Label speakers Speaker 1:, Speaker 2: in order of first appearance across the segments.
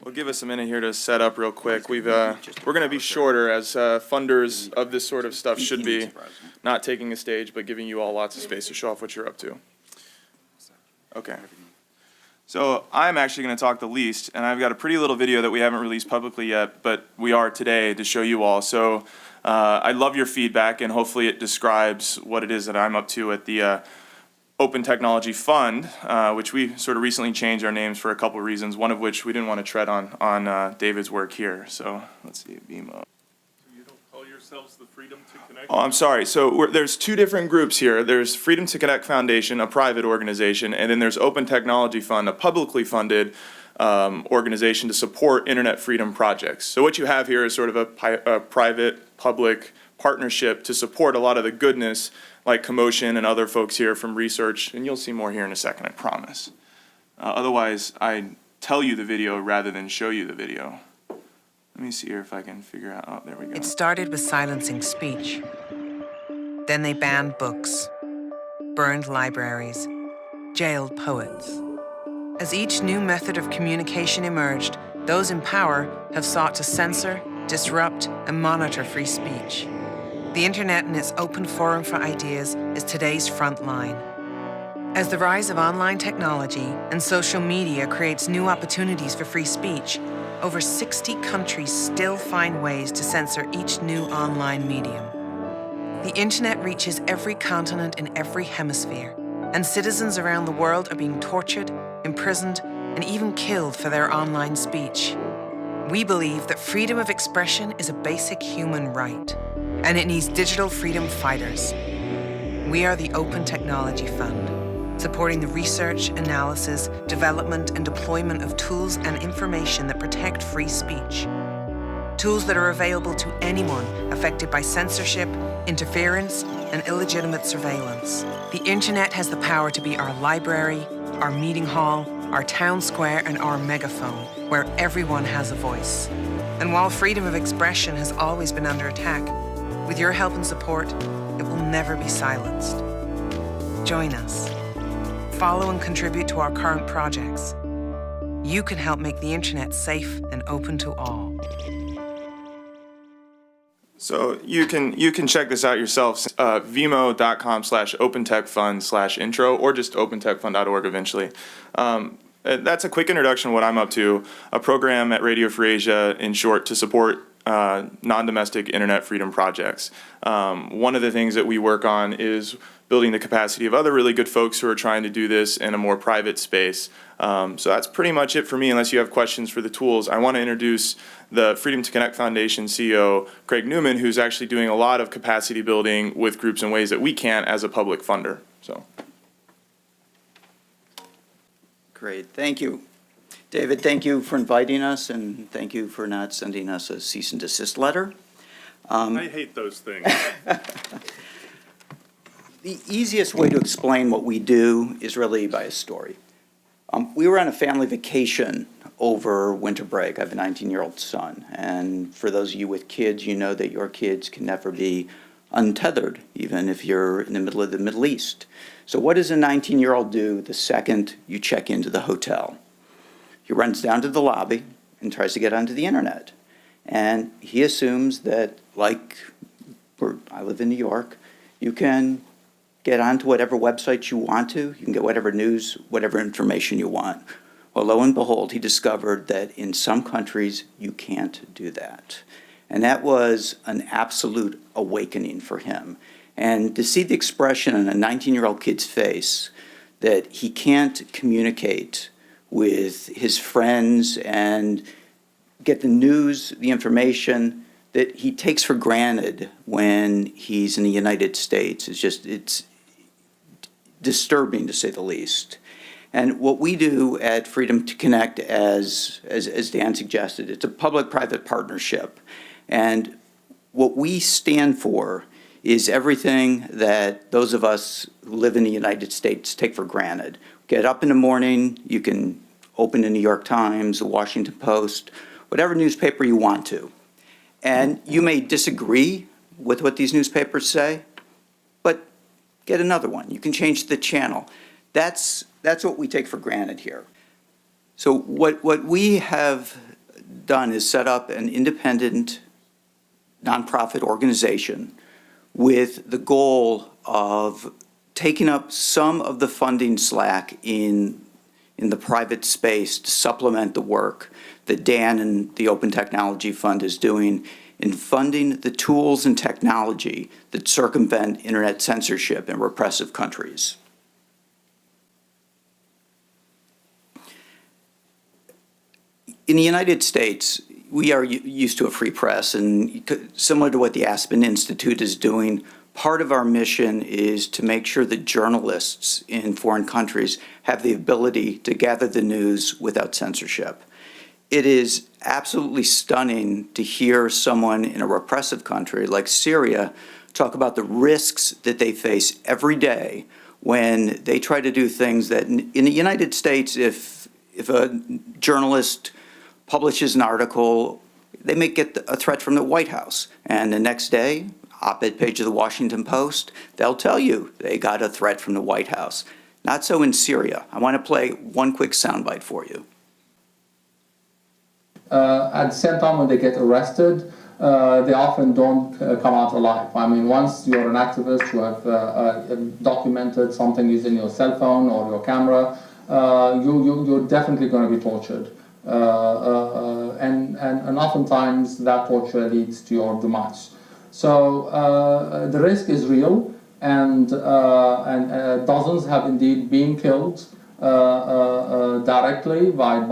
Speaker 1: We'll give us a minute here to set up real quick. We're going to be shorter, as funders of this sort of stuff should be not taking a stage, but giving you all lots of space to show off what you're up to. Okay. So I'm actually going to talk the least, and I've got a pretty little video that we haven't released publicly yet, but we are today to show you all. So I'd love your feedback, and hopefully it describes what it is that I'm up to at the Open Technology Fund, which we sort of recently changed our names for a couple of reasons, one of which we didn't want to tread on David's work here. So let's see, BMO.
Speaker 2: You don't call yourselves the Freedom2Connect?
Speaker 1: Oh, I'm sorry. So there's two different groups here. There's Freedom2Connect Foundation, a private organization, and then there's Open Technology Fund, a publicly funded organization to support internet freedom projects. So what you have here is sort of a private-public partnership to support a lot of the goodness like Commotion and other folks here from research, and you'll see more here in a second, I promise. Otherwise, I tell you the video rather than show you the video. Let me see here if I can figure out, oh, there we go.
Speaker 3: It started with silencing speech. Then they banned books, burned libraries, jailed poets. As each new method of communication emerged, those in power have sought to censor, disrupt, and monitor free speech. The internet and its open forum for ideas is today's front line. As the rise of online technology and social media creates new opportunities for free speech, over 60 countries still find ways to censor each new online medium. The internet reaches every continent in every hemisphere, and citizens around the world are being tortured, imprisoned, and even killed for their online speech. We believe that freedom of expression is a basic human right, and it needs digital freedom fighters. We are the Open Technology Fund, supporting the research, analysis, development, and deployment of tools and information that protect free speech. Tools that are available to anyone affected by censorship, interference, and illegitimate surveillance. The internet has the power to be our library, our meeting hall, our town square, and our megaphone, where everyone has a voice. And while freedom of expression has always been under attack, with your help and support, it will never be silenced. Join us. Follow and contribute to our current projects. You can help make the internet safe and open to all.
Speaker 1: So you can check this out yourself, vimo.com/opentechfund/intro, or just opentechfund.org eventually. That's a quick introduction of what I'm up to, a program at Radio Free Asia, in short, to support non-domestic internet freedom projects. One of the things that we work on is building the capacity of other really good folks who are trying to do this in a more private space. So that's pretty much it for me, unless you have questions for the tools. I want to introduce the Freedom2Connect Foundation CEO, Craig Newman, who's actually doing a lot of capacity building with groups in ways that we can't as a public funder. So.
Speaker 4: Great, thank you. David, thank you for inviting us, and thank you for not sending us a cease and desist letter.
Speaker 2: I hate those things.
Speaker 4: The easiest way to explain what we do is really by a story. We were on a family vacation over winter break. I have a 19-year-old son, and for those of you with kids, you know that your kids can never be untethered, even if you're in the middle of the Middle East. So what does a 19-year-old do the second you check into the hotel? He runs down to the lobby and tries to get onto the internet. And he assumes that, like where I live in New York, you can get onto whatever websites you want to. You can get whatever news, whatever information you want. Well, lo and behold, he discovered that in some countries you can't do that. And that was an absolute awakening for him. And to see the expression on a 19-year-old kid's face that he can't communicate with his friends and get the news, the information that he takes for granted when he's in the United States, it's disturbing, to say the least. And what we do at Freedom2Connect, as Dan suggested, it's a public-private partnership. And what we stand for is everything that those of us who live in the United States take for granted. Get up in the morning, you can open the New York Times, the Washington Post, whatever newspaper you want to. And you may disagree with what these newspapers say, but get another one. You can change the channel. That's what we take for granted here. So what we have done is set up an independent nonprofit organization with the goal of taking up some of the funding slack in the private space to supplement the work that Dan and the Open Technology Fund is doing in funding the tools and technology that circumvent internet censorship in repressive countries. In the United States, we are used to a free press, and similar to what the Aspen Institute is doing, part of our mission is to make sure that journalists in foreign countries have the ability to gather the news without censorship. It is absolutely stunning to hear someone in a repressive country like Syria talk about the risks that they face every day when they try to do things that in the United States, if a journalist publishes an article, they may get a threat from the White House, and the next day, op-ed page of the Washington Post, they'll tell you they got a threat from the White House. Not so in Syria. I want to play one quick soundbite for you.
Speaker 5: At the same time, when they get arrested, they often don't come out alive. I mean, once you're an activist, you have documented something using your cell phone or your camera, you're definitely going to be tortured. And oftentimes that torture leads to your demise. So the risk is real, and dozens have indeed been killed directly by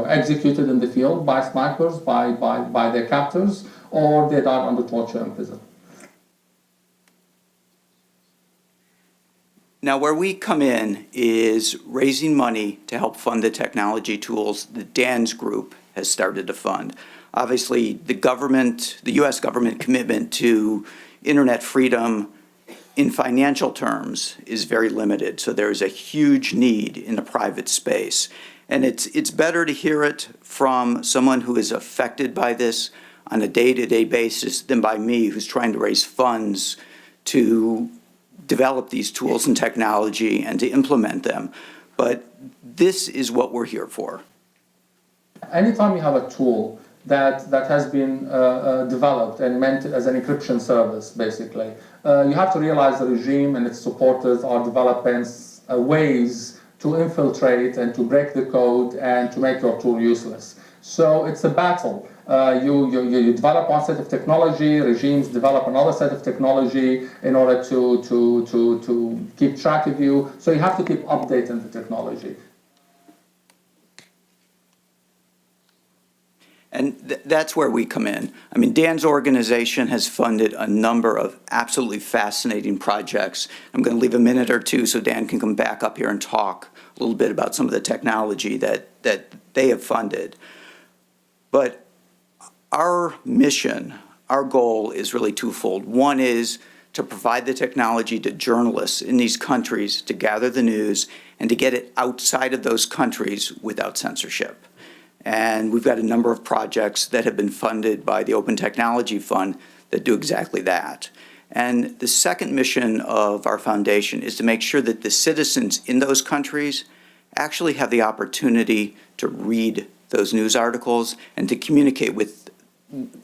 Speaker 5: executed in the field by snipers, by their captors, or they died under torture in prison.
Speaker 4: Now, where we come in is raising money to help fund the technology tools that Dan's group has started to fund. Obviously, the U.S. government commitment to internet freedom in financial terms is very limited, so there is a huge need in the private space. And it's better to hear it from someone who is affected by this on a day-to-day basis than by me, who's trying to raise funds to develop these tools and technology and to implement them. But this is what we're here for.
Speaker 5: Anytime you have a tool that has been developed and meant as an encryption service, basically, you have to realize the regime and its supporters are developing ways to infiltrate and to break the code and to make your tool useless. So it's a battle. You develop one set of technology, regimes develop another set of technology in order to keep track of you. So you have to keep updating the technology.
Speaker 4: And that's where we come in. I mean, Dan's organization has funded a number of absolutely fascinating projects. I'm going to leave a minute or two so Dan can come back up here and talk a little bit about some of the technology that they have funded. But our mission, our goal is really twofold. One is to provide the technology to journalists in these countries to gather the news and to get it outside of those countries without censorship. And we've got a number of projects that have been funded by the Open Technology Fund that do exactly that. And the second mission of our foundation is to make sure that the citizens in those countries actually have the opportunity to read those news articles and to communicate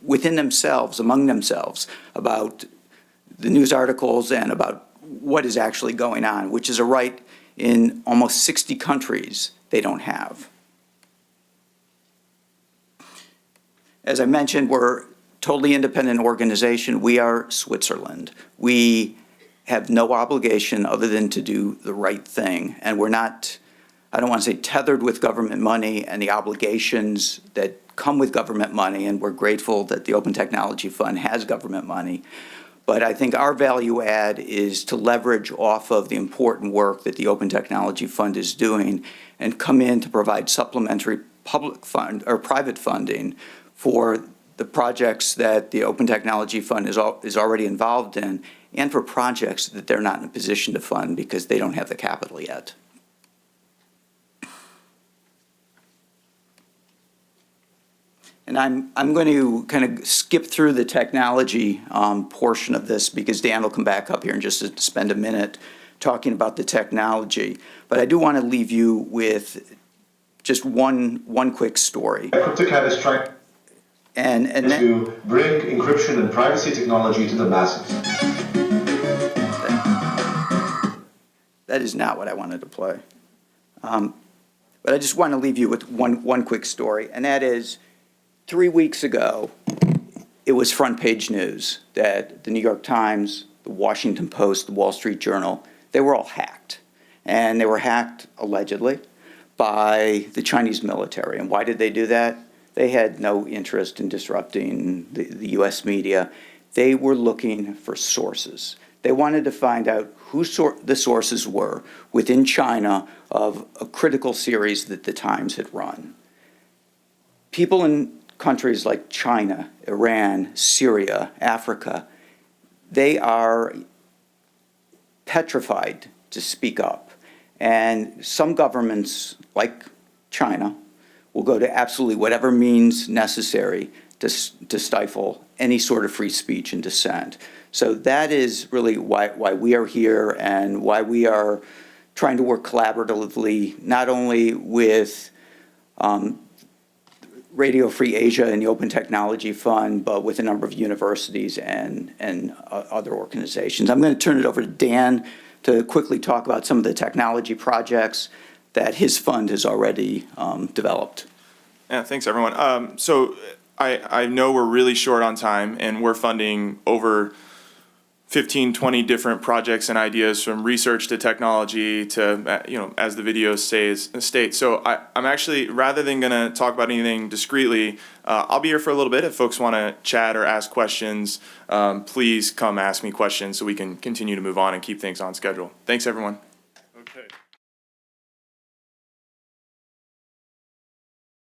Speaker 4: within themselves, among themselves, about the news articles and about what is actually going on, which is a right in almost 60 countries they don't have. As I mentioned, we're a totally independent organization. We are Switzerland. We have no obligation other than to do the right thing. And we're not, I don't want to say tethered with government money and the obligations that come with government money, and we're grateful that the Open Technology Fund has government money. But I think our value add is to leverage off of the important work that the Open Technology Fund is doing and come in to provide supplementary public fund or private funding for the projects that the Open Technology Fund is already involved in, and for projects that they're not in a position to fund because they don't have the capital yet. And I'm going to kind of skip through the technology portion of this because Dan will come back up here and just spend a minute talking about the technology. But I do want to leave you with just one quick story.
Speaker 6: Cryptocat is trying
Speaker 4: And then,
Speaker 6: to bring encryption and privacy technology to the masses.
Speaker 4: that is not what I wanted to play. But I just want to leave you with one quick story, and that is 3 weeks ago, it was front page news that the New York Times, the Washington Post, the Wall Street Journal, they were all hacked. And they were hacked, allegedly, by the Chinese military. And why did they do that? They had no interest in disrupting the U.S. media. They were looking for sources. They wanted to find out who the sources were within China of a critical series that the Times had run. People in countries like China, Iran, Syria, Africa, they are petrified to speak up. And some governments, like China, will go to absolutely whatever means necessary to stifle any sort of free speech and dissent. So that is really why we are here and why we are trying to work collaboratively, not only with Radio Free Asia and the Open Technology Fund, but with a number of universities and other organizations. I'm going to turn it over to Dan to quickly talk about some of the technology projects that his fund has already developed.
Speaker 1: Yeah, thanks, everyone. So I know we're really short on time, and we're funding over 15, 20 different projects and ideas, from research to technology to, as the video states. So I'm actually, rather than going to talk about anything discreetly, I'll be here for a little bit. If folks want to chat or ask questions, please come ask me questions so we can continue to move on and keep things on schedule. Thanks, everyone.
Speaker 2: Okay.